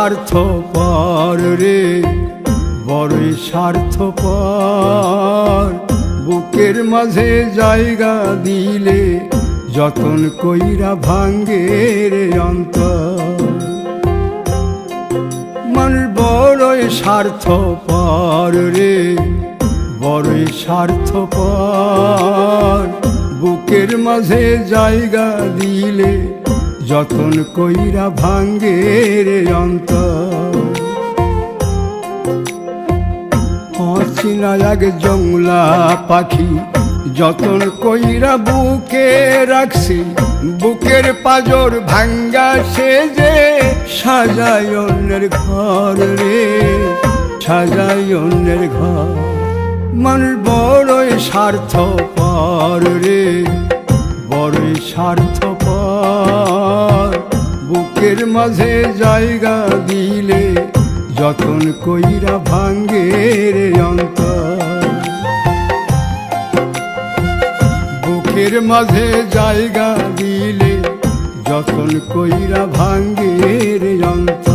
স্বার্থপর রে, বড়ই স্বার্থপর। বুকের মাঝে জায়গা দিলে যতন কইরা ভাঙ্গে রে অন্তর। মানুষ বড়ই স্বার্থপর রে, বড়ই স্বার্থপর। বুকের মাঝে জায়গা দিলে যতন কইরা ভাঙ্গে রে অন্তর। অচিনা এক জংলা পাখি যতন কইরা বুকে রাখছি, বুকের পাজর ভাঙ্গা সে যে সাজায় অন্যের ঘর রে, সাজায় অন্যের ঘর। মানুষ বড়ই স্বার্থপর রে, বড়ই স্বার্থপর। বুকের মাঝে জায়গা দিলে যতন কইরা ভাঙ্গে রে অন্তর। বুকের মাঝে জায়গা দিলে যতন কইরা ভাঙ্গে রে অন্তর।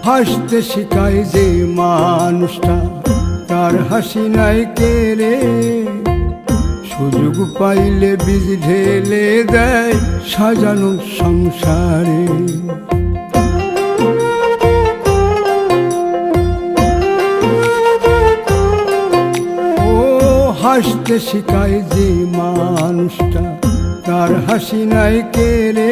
হাসতে শিখায় যে মানুষটা, তার হাসি নাই কেড়ে। সুযোগ পাইলে বীজ ঢেলে দেয় সাজানো সংসারে। ও হাসতে শিখায় যে মানুষটা, তার হাসি নাই কেড়ে।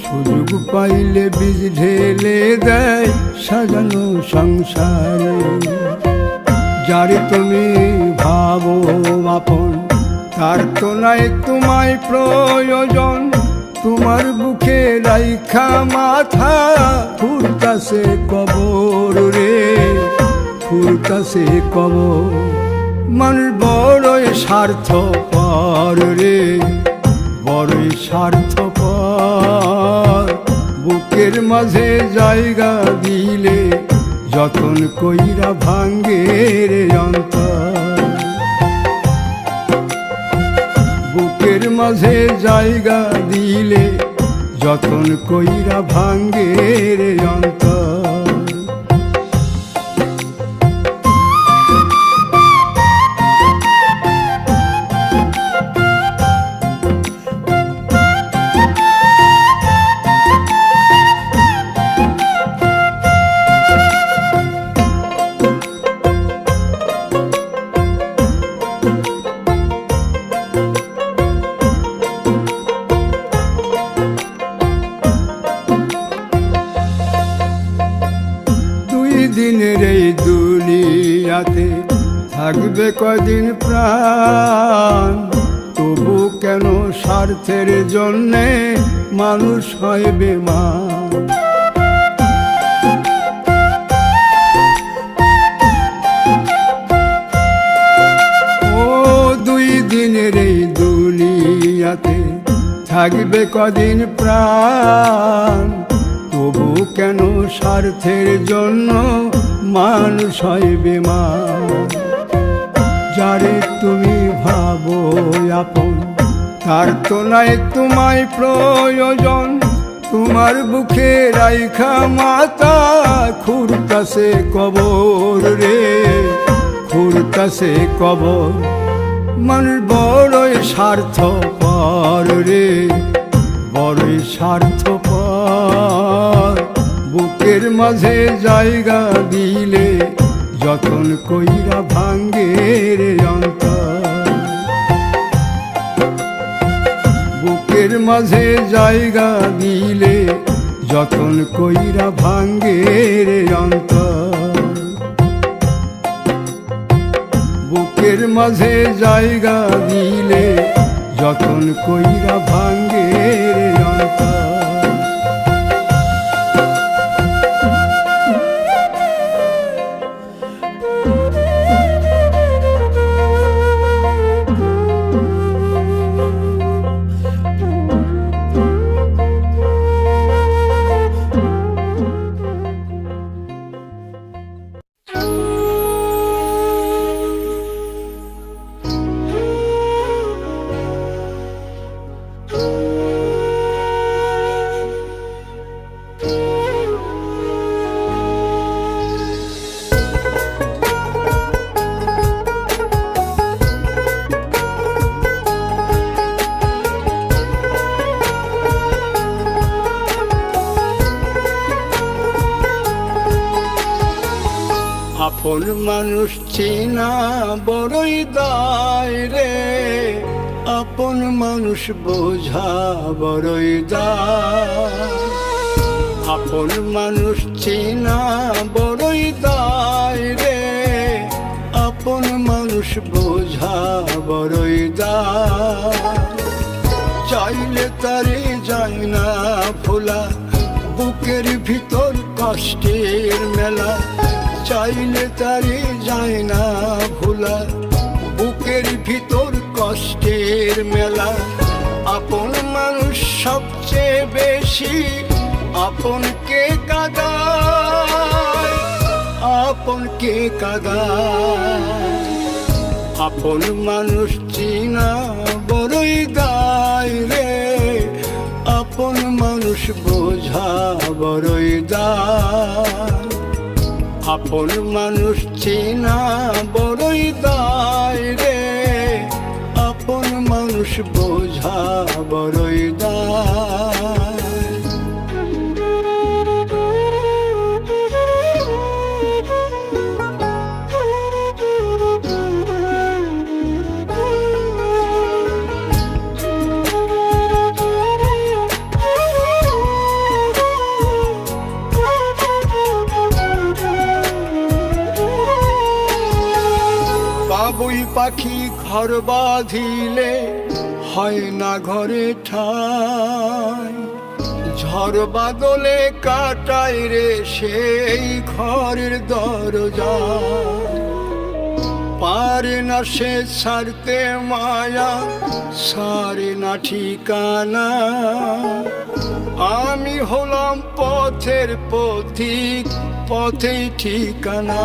সুযোগ পাইলে বীজ ঢেলে দেয় সাজানো সংসারে। যারে তুমি ভাবো আপন, তার তো নাই তোমায় প্রয়োজন। তোমার বুকে রাইখা মাথা ফুরতাছে কবর রে, ফুরতাছে কবর। মানুষ বড়ই স্বার্থপর রে, বড়ই স্বার্থপর। বুকের মাঝে জায়গা দিলে যতন কইরা ভাঙ্গে রে অন্তর। বুকের মাঝে জায়গা দিলে যতন কইরা ভাঙ্গে রে অন্তর। দিনের এই দুনিয়াতে থাকবে কদিন প্রাণ, তবু কেন স্বার্থের জন্যে মানুষ হয় বেমান। ও দুই দিনের এই দুনিয়াতে থাকবে কদিন প্রাণ, তবু কেন স্বার্থের জন্য মানুষ হয় বেমান। যারে তুমি ভাবো আপন, তার তো নাই তোমায় প্রয়োজন। তোমার বুকে রাইখা মাথা খুরতাছে কবর রে, খুরতাছে কবর। মানুষ বড়ই স্বার্থপর রে, বড়ই স্বার্থপর। বুকের মাঝে জায়গা দিলে যতন কইরা ভাঙ্গে রে অন্তর। বুকের মাঝে জায়গা দিলে যতন কইরা ভাঙ্গে রে অন্তর। বুকের মাঝে জায়গা দিলে যতন কইরা ভাঙ্গে রে অন্তর। আপন মানুষ চেনা বড়ই দায় রে, আপন মানুষ বোঝা বড়ই দায়। আপন মানুষ চেনা বড়ই দায় রে, আপন মানুষ বোঝা বড়ই দায়। চাইলে তারে যায় না ভোলা, বুকের ভিতর কষ্টের মেলা। চাইলে তারে যায় না ভোলা, বুকের ভিতর কষ্টের মেলা। আপন মানুষ সবচেয়ে বেশি আপনকে কাঁদায়, আপনকে কাঁদায়। আপন মানুষ চিনা বড়ই দায় রে, আপন মানুষ বোঝা বড়ই দায়। আপন মানুষ চেনা বড়ই দায় রে, আপন মানুষ বোঝা বড়ই দায়। বাবুই পাখি ঘর বাঁধিলে হয় না ঘরে ঠাই, ঝড় বাদলে কাটায় রে সেই ঘরের দরজা। পারে না সে ছাড়তে মায়া, সারে না ঠিকানা। আমি হলাম পথের পথিক, পথেই ঠিকানা।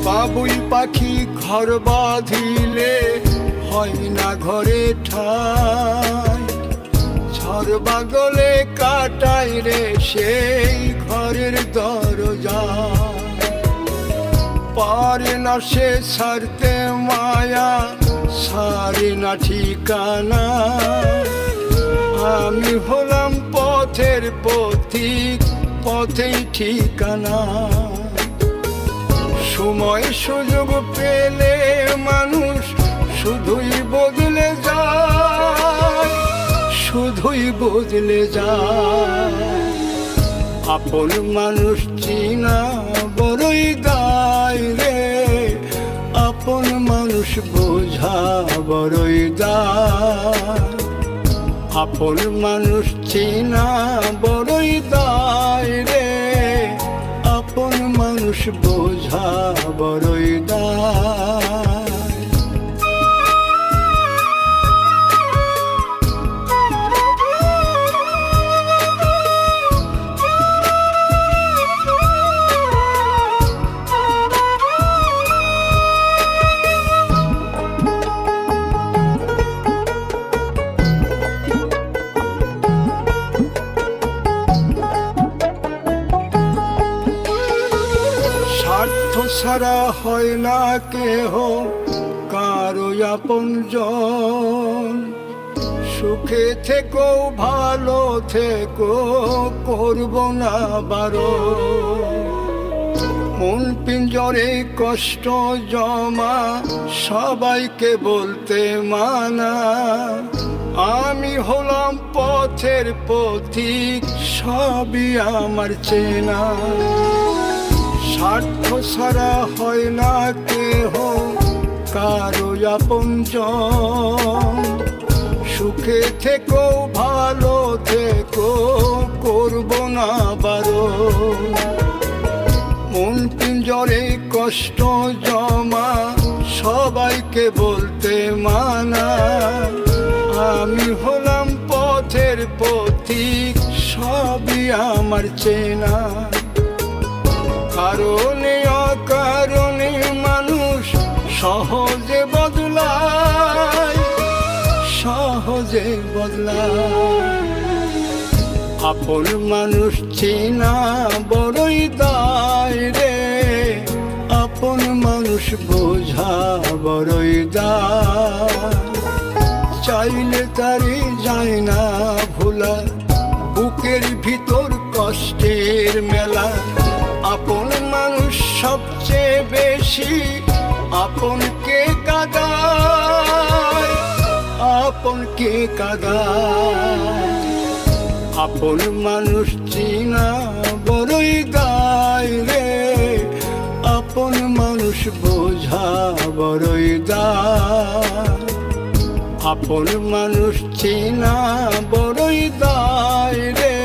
বাবুই পাখি ঘর বাঁধিলে হয় না ঘরে ঠাই, ঝড় বাদলে কাটায় রে সেই ঘরের দরজা। পারে না সে ছাড়তে মায়া, সারে না ঠিকানা। আমি হলাম পথের পথিক, পথেই ঠিকানা। সময় সুযোগ পেলে মানুষ শুধুই বদলে যায়, শুধুই বদলে যায়। আপন মানুষ চিনা বড়ই দায় রে, আপন মানুষ বোঝা বড়ই দায়। আপন মানুষ চিনা বড়ই দায় রে, আপন মানুষ বোঝা বড়ই দায়। স্বার্থ ছাড়া হয় না কেহ কারো আপনজন। সুখে থেকো ভালো থেকো, করব না বারণ। মন পিঞ্জরে কষ্ট জমা, সবাইকে বলতে মানা। আমি হলাম পথের পথিক, সবই আমার চেনা। স্বার্থ ছাড়া হয় না কেহ কারো আপনজন। সুখে থেকো ভালো থেকো, করব না বারণ। মন পিঞ্জরে কষ্ট জমা, সবাইকে বলতে মানা। আমি হলাম পথের পথিক, সবই আমার চেনা। কারণে অকারণে মানুষ সহজে বদলায়, সহজে বদলায়। আপন মানুষ চেনা বড়ই দায় রে, আপন মানুষ বোঝা বড়ই দায়। চাইলে তারে যায় না ভোলা, বুকের ভিতর কষ্টের মেলা। আপন মানুষ সবচেয়ে বেশি আপনকে কাঁদায়, আপনকে কাঁদায়। আপন মানুষ চিনা বড়ই দায় রে, আপন মানুষ বোঝা বড়ই দায়। আপন মানুষ চিনা বড়ই দায় রে,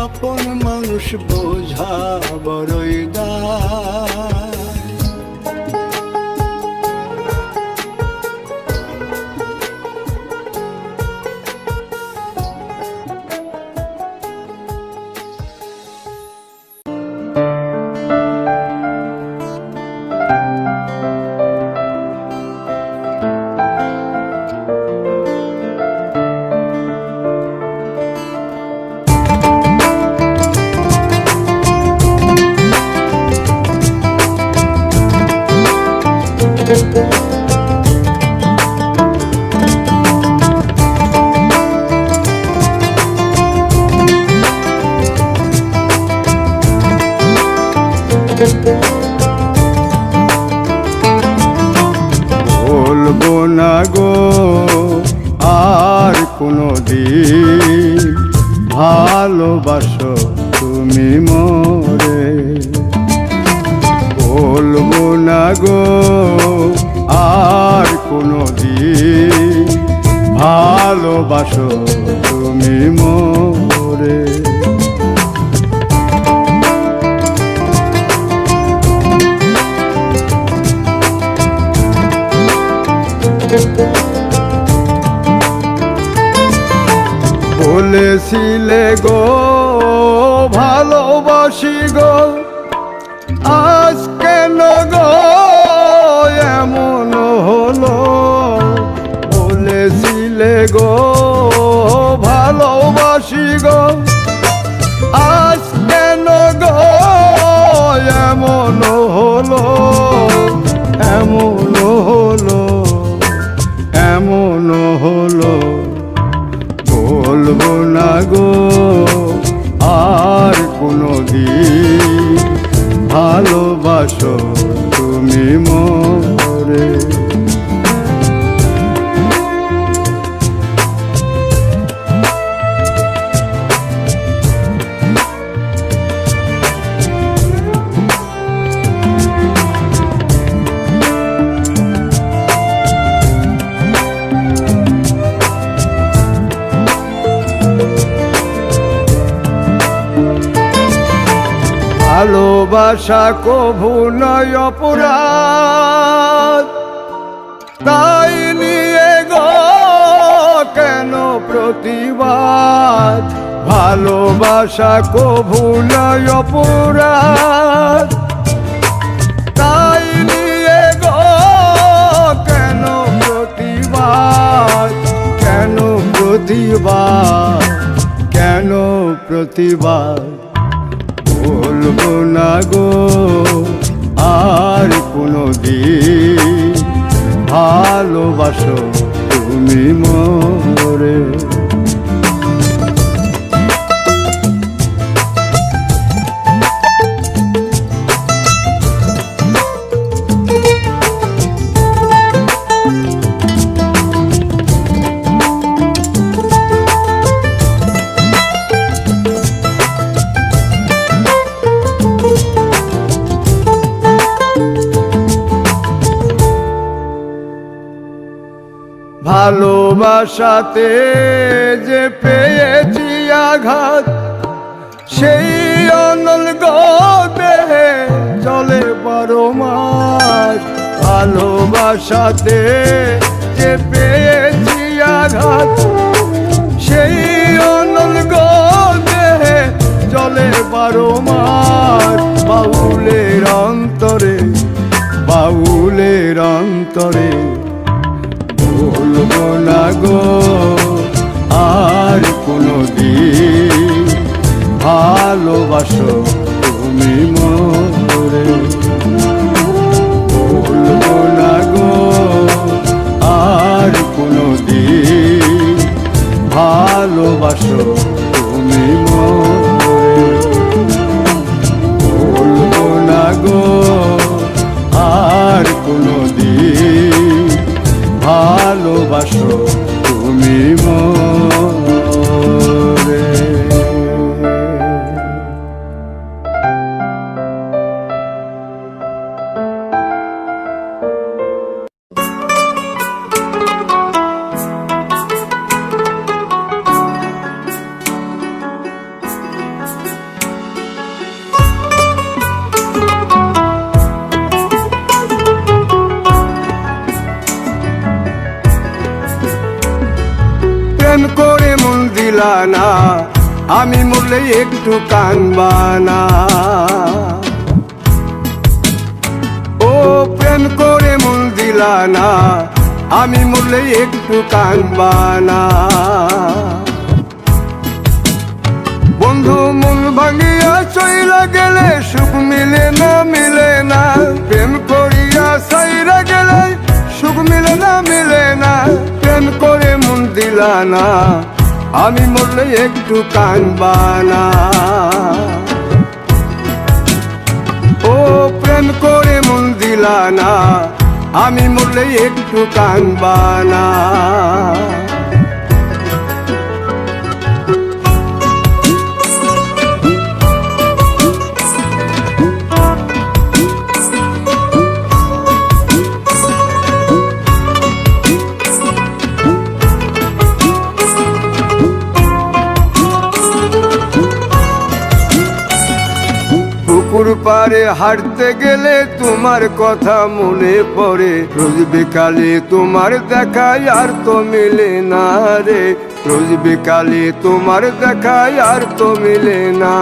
আপন মানুষ বোঝা বড়ই দায়। বলবো না গো আর কোনো দিন, ভালোবাসো তুমি মোরে। বলবো না গো আর কোনো দিন, ভালোবাসো তুমি মোরে। বলেছিলে গো ভালোবাসি গো, আজ কেন গো এমন হলো? বলেছিলে গো ভালোবাসি গো, আজ কেন গো এমন হলো? এমন হলো, এমন হলো। বলবো না গো আর কোনো দিন, ভালোবাসো তুমি মোরে। ভালোবাসা কভু নয় অপরাধ, তাই নিয়ে গো কেন প্রতিবাদ? ভালোবাসা কভু নয় অপরাধ, তাই নিয়ে গো কেন প্রতিবাদ? কেন প্রতিবাদ? কেন প্রতিবাদ? বলবো না গো আর কোনো দিন, ভালোবাসো তুমি মোরে। ভালোবাসাতে যে পেয়েছি আঘাত, সেই অনল গো দেহে চলে 12 মাস। ভালোবাসাতে যে পেয়েছি আঘাত, সেই অনল গো দেহে চলে 12 মাস। বাউলের অন্তরে, বাউলের অন্তরে। বলবো না গো আর কোনো দিন, ভালোবাসো তুমি মোরে। বলবো না গো আর কোনো দিন, ভালোবাসো তুমি মোরে। বলবো না গো দিলা না, আমি মরলে একটু কানবা না। ও প্রেম করে মন দিলা না, আমি মরলে একটু কানবা না। বন্ধু মন ভাঙিয়া চইলা গেলে সুখ মিলে না, মিলে না। প্রেম করিয়া সাইরা গেলে সুখ মিলে না, মিলে না। প্রেম করে মন দিলা না, আমি মরলে একটু কানবা না। ও প্রেম করে মন দিলা না, আমি মরলে একটু কানবা না। পুকুর পাড়ে হাঁটতে গেলে তোমার কথা মনে পড়ে, রোজ বিকালে তোমার দেখায় আর তো মিলে না রে। রোজ বিকালে তোমার দেখায় আর তো মিলে না।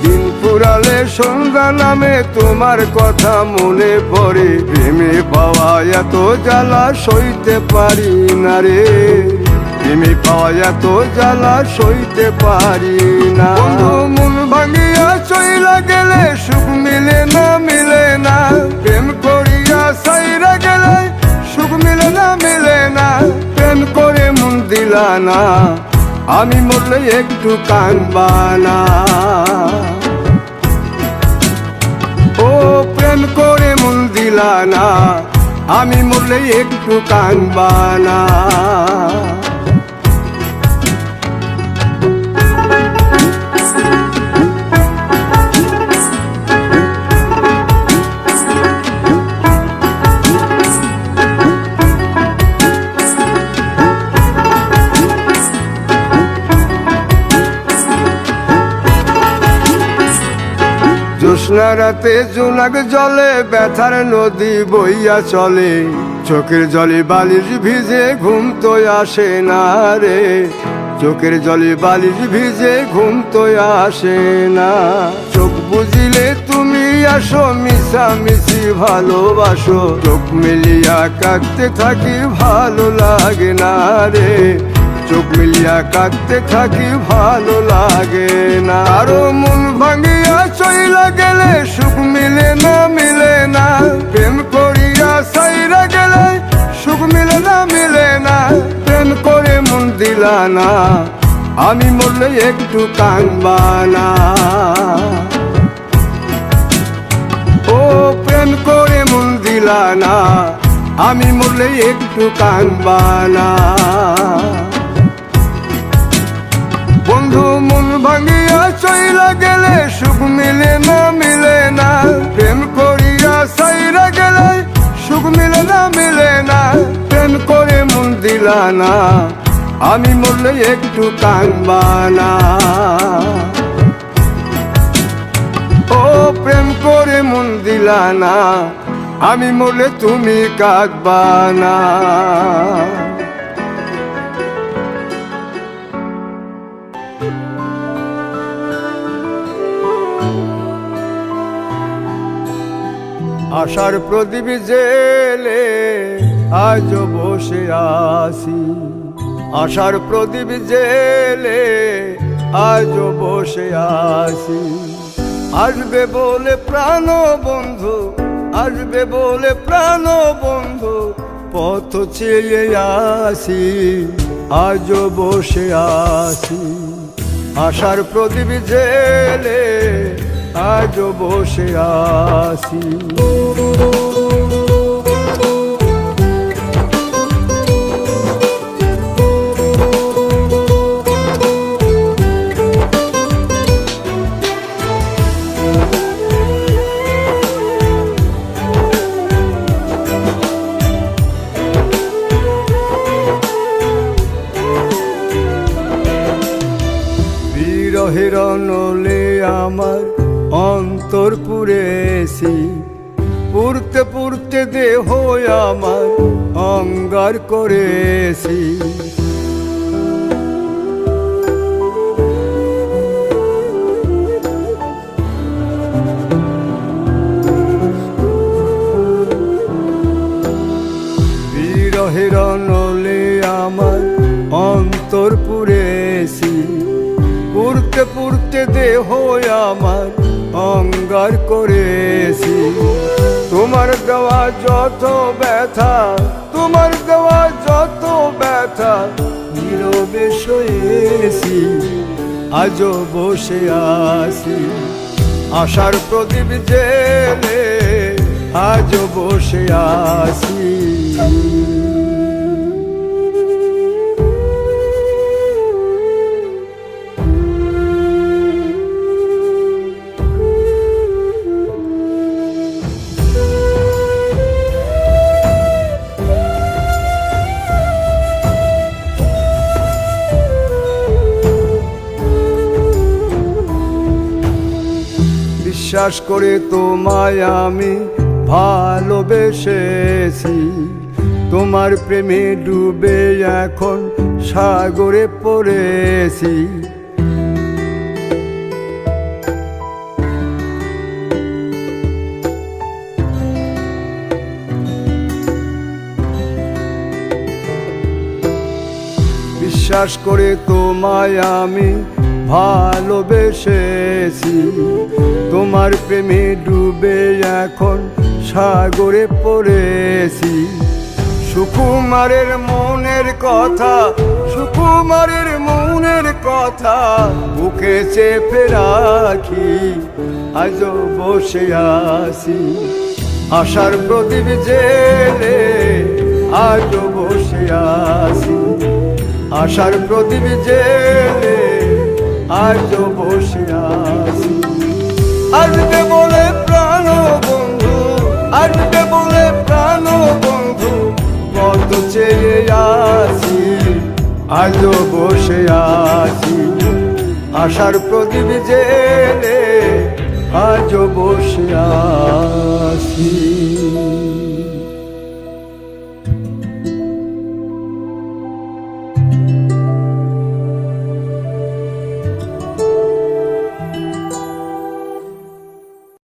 দিন পুরালে সন্ধ্যা নামে তোমার কথা মনে পড়ে, প্রেমে পাওয়া এত জ্বালা সইতে পারি না রে। প্রেমে পাওয়া এত জ্বালা সইতে পারি না। মন ভাঙিয়া চইলা গেলে সুখ মিলে না, মিলে না। প্রেম করিয়া সাইরা গেলে সুখ মিলে না, মিলে না। প্রেম করে মন দিলা না, আমি মরলে একটু কানবা না। ও প্রেম করে মন দিলা না, আমি মরলে একটু কানবা না। জ্যোৎস্না রাতে জোনাক জলে ব্যথার নদী বইয়া চলে, চোখের জলে বালিশ ভিজে ঘুম তো আসে না রে। চোখের জলে বালিশ ভিজে ঘুম তো আসে না। চোখ বুঝিলে তুমি আসো, মিশামিশি ভালোবাসো। চোখ মিলিয়া কাঁদতে থাকি ভালো লাগে না রে। চোখ মিলিয়া কাঁদতে থাকি ভালো লাগে না। আরো মন ভাঙিয়া চইলা গেলে সুখ মিলে না, মিলে না। প্রেম করিয়া সাইরা গেলে সুখ মিলে না, মিলে না। প্রেম করে মন দিলা না, আমি মরলে একটু কানবা না। ও প্রেম করে মন দিলা না, আমি মরলে একটু কানবা না। বন্ধু মন ভাঙিয়া চইলা গেলে সুখ মিলে না, মিলে না। প্রেম করিয়া সাইরা গেলে সুখ মিলে না, মিলে না। প্রেম করে মন দিলা না, আমি মরলে একটু কানবা না। ও প্রেম করে মন দিলা না, আমি মরলে তুমি কাঁদবা না। আশার প্রদীপ জেলে আজ বসে আছি। আশার প্রদীপ জেলে আজ বসে আছি। আসবে বলে প্রাণ বন্ধু, আসবে বলে প্রাণ বন্ধু, পথ চেয়ে আসি, আজ বসে আছি। আশার প্রদীপ জেলে আজ বসে আছি। বিরহের নলে আমার অন্তর পুড়েছি, পুড়তে পুড়তে দেহ আমার অঙ্গার করেছি। পুড়তে পুড়তে দেহ আমার অঙ্গার করেছি। তোমার দেওয়া যত ব্যথা, তোমার দেওয়া যত ব্যথা নীরবে সয়েছি, আজও বসে আছি আশার প্রদীপ জেলে, আজও বসে আছি। বিশ্বাস করে তোমায় আমি ভালোবেসেছি, তোমার প্রেমে ডুবে এখন সাগরে পড়েছি। বিশ্বাস করে তোমায় আমি ভালোবেসেছি, তোমার প্রেমে ডুবে এখন সাগরে পড়েছি। সুকুমারের মনের কথা, সুকুমারের মনের কথা বুকে চেপে রাখি, আজও বসে আছি আশার প্রদীপ জেলে, আজও বসে আছি আশার প্রদীপ জেলে, আজও বসে আছি। আসবে বলে প্রাণ বন্ধু, আসবে বলে প্রাণ বন্ধু কত চেয়ে আছি, আজও বসে আছি আশার প্রদীপ জেলে, আজও বসে আছি।